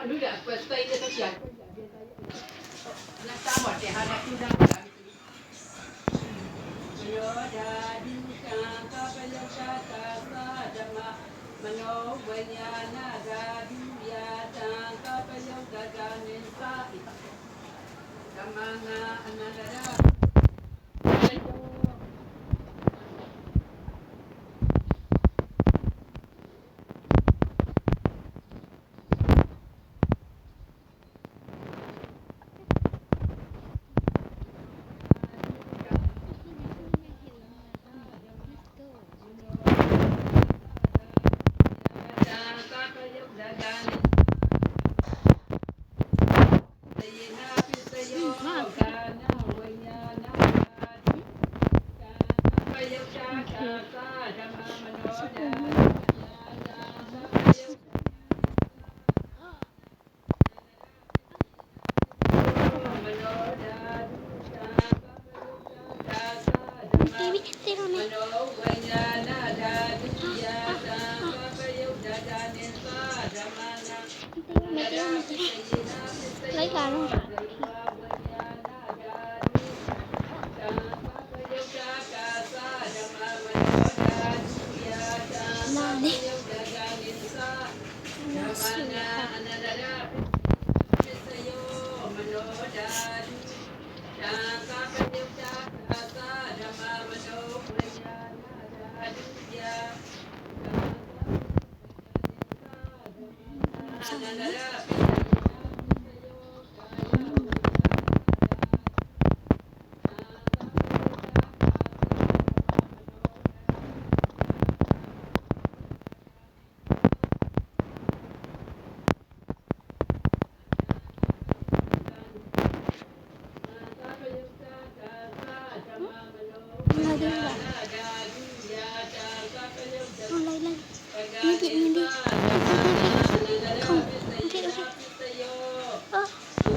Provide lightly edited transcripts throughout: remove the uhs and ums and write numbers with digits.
Luda, pues está ahí de social. La estamos dejando aquí una cosa. Yoda duka kapaya kata sadama mano wanyana gaduya ta kapaya gagane sa ita. Kamana anadara. lấy gà luôn mà đi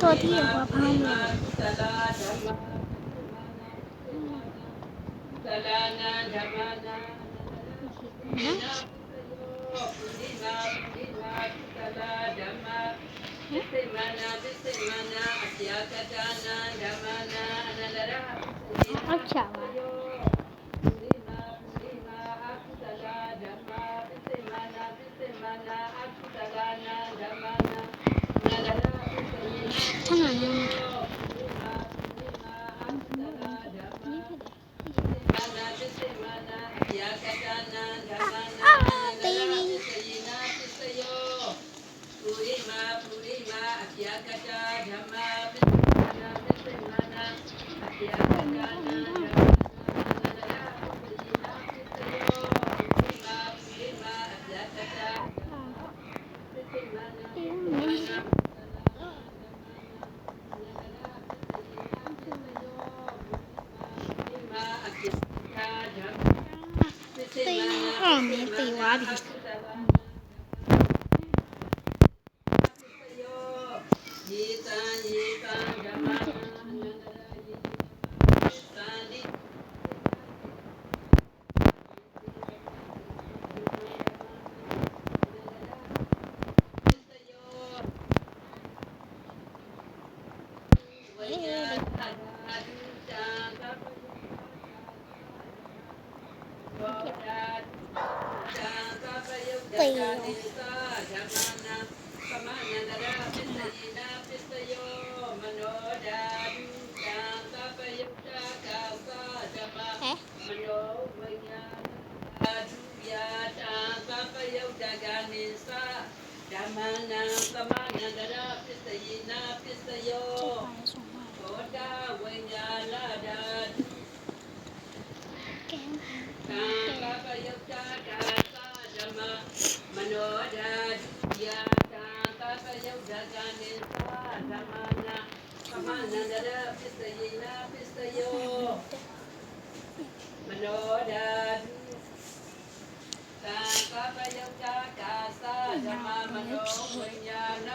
ตัวที่อยู่ว่าพังเลยน ဟုတ်ချပါ ထမ်းလာနေတေးပြီး ပုရိမာပုရိမာအပြာကတာဓမ္မာပစ္စမာနာပစ္စမာနာအပြာကတာနာဓမ္မာနာပုရိမာပစ္စယောပုရိမာပုရိမာအပြာကတာပစ္စမာနာပစ္စမာနာတေးဟောမင်းတေးသွားပြီ ယေတံယေတံဓမ္မနာအနန္တရာယေသန္တိဝိညာဏတ္တာဒုတံသဗ္ဗယောဓာတံသဗ္ဗယုတ်တံနိသဓမ္မနာသမဏန္တရာပစ္စယေနပစ္စယောမနောဓာတုတံသဗ္ဗယုတ်တကာသဓမ္မ ဟဲ့ မနောဝိညာဏဒုယာတံသဗ္ဗယုတ်တကာနိသဓမ္မနာသမဏန္တရာပစ္စယေနပစ္စယော သောတာဝိညာဏဓာတု ကဲ သံဃာပယုတ်တာဓာသဓမ္မမနောဓာတုယာတံသဗ္ဗယုတ်တကာနိသဓမ္မနာသမဏန္တရာပစ္စယေနပစ္စယောမနောဓာတုသံဃာပယုတ်တာဓာသဓမ္မမနောဝိညာဏ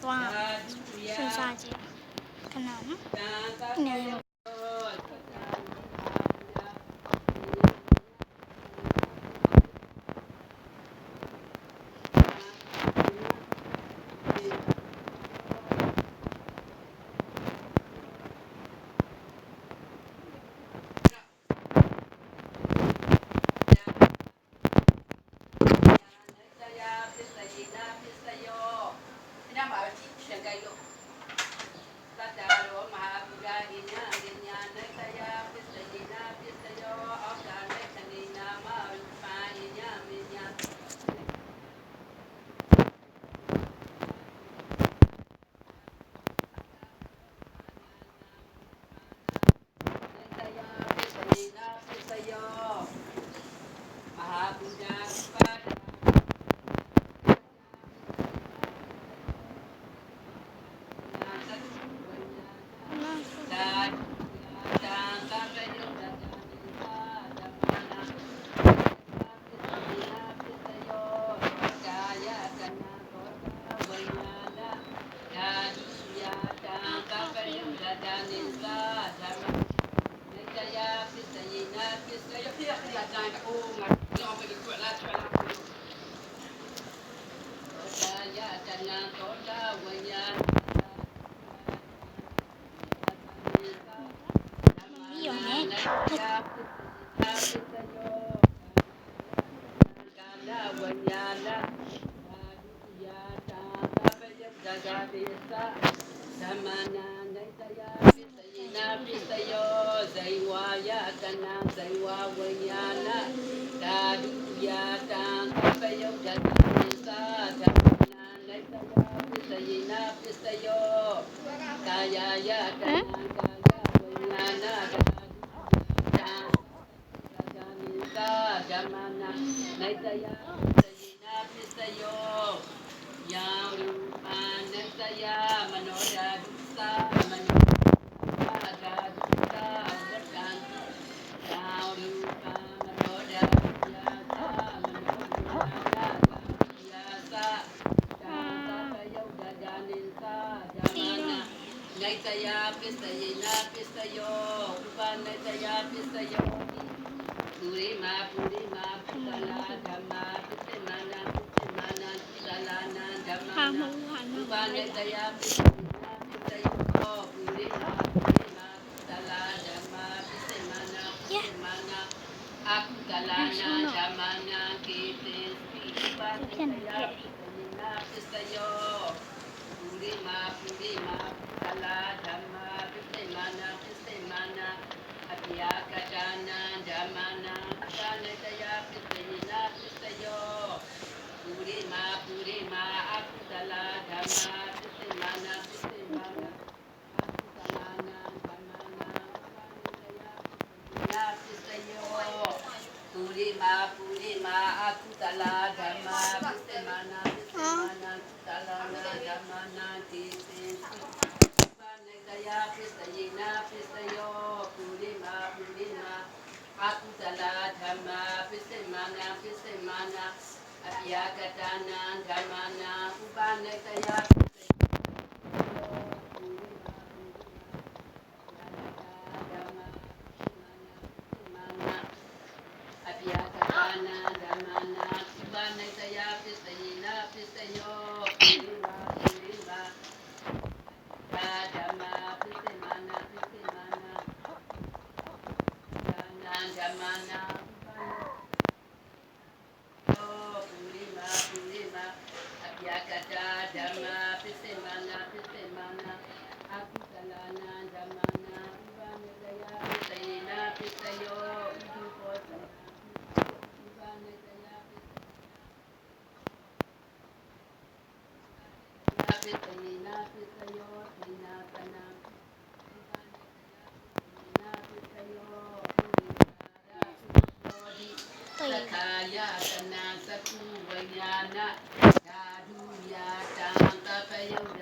သွား ဓာတုယာ စစားကြည့်ခဏနော် သံဃာပယုတ်သမ္မာနာနိတယပစ္စယေနပစ္စယောဇိဝါယတနာဇိဝဝိညာဏဓာတုယာတံသဗ္ဗယုတ်တတနိသဓမ္မနာနိတယပစ္စယေနပစ္စယောကာယယတနာကာယဝိညာဏဓာတုတံသနိသဓမ္မနာနိတယပစ္စယေနပစ္စယောယာရူပံနိတယမနောဓာတုသမနောဓာတုသဝတ္တံယာရူပံမနောဓာတုယာသမနောဓာတုယာသတာသယုတ်တဒာနိသဓမ္မနာနိတယပစ္စယေနပစ္စယောဥပနိတယပစ္စယောပုရိမာပုရိမာပုတ္တလာဓမ္မာပစ္စမနာပစ္စမနာသီလလာနံဓမ္မာ မဟုတ်ဟာ ဥ နော် ပါ ပါ နေ လိုက် တ တာ ယပစ္စယနာပစ္စယောပုရိမာပုရိမာသလာဓမ္မာပစ္စမနာပစ္စမနာအကုသလနာဓမ္မနာကေတေစီဥပါနေတယပစ္စယနာပစ္စယောပုရိမာပုရိမာသလာဓမ္မာပစ္စမနာပစ္စမနာအပြာကတနာဓမ္မနာဥပါနေတယပစ္စယနာပစ္စယောပုရိမာပုရိမာအကုသလဓမ္မာပစ္စမနာပစ္စမနာအကုသလနာဓမ္မနာဥပါနေတယနာပစ္စယောပုရိမာပုရိမာအကုသလဓမ္မာပစ္စမနာပစ္စမနာကုသလနာဓမ္မနာတိသေသုဥပါနေတယပစ္စယေနာပစ္စယောပုရိမာပုရိမာအကုသလဓမ္မာပစ္စမနာပစ္စမနာအပြာကတနာဓမ္မနာဥပါနေတယပစ္စယေပုရိမာပုရိမာဓမ္မာပစ္စမနာပစ္စမနာအပြာကတနာဓမ္မနာဥပါနေတယပစ္စယေနာပစ္စယောပုရိမာပုရိမာဓမ္မာပစ္စမနာပစ္စမနာဓမ္မနာဥပါနေပုရိမာပုရိမာအပြာကတဓမ္မာပစ္စမနာပစ္စမနာအကုသလနာဓမ္မနာဥပါနေတယပစ္စယေနာပစ္စယောဣတိပောသနာဥပါနေတယပစ္စယေနာပစ္စယောသေနာပနာဥပါနေတယပစ္စယေနာပစ္စယောပုရိမာရပုရောဓိ 对 သက္ခာယတနာသကုဝိညာဏဓာတုယာတံကပယုဒ္ဓ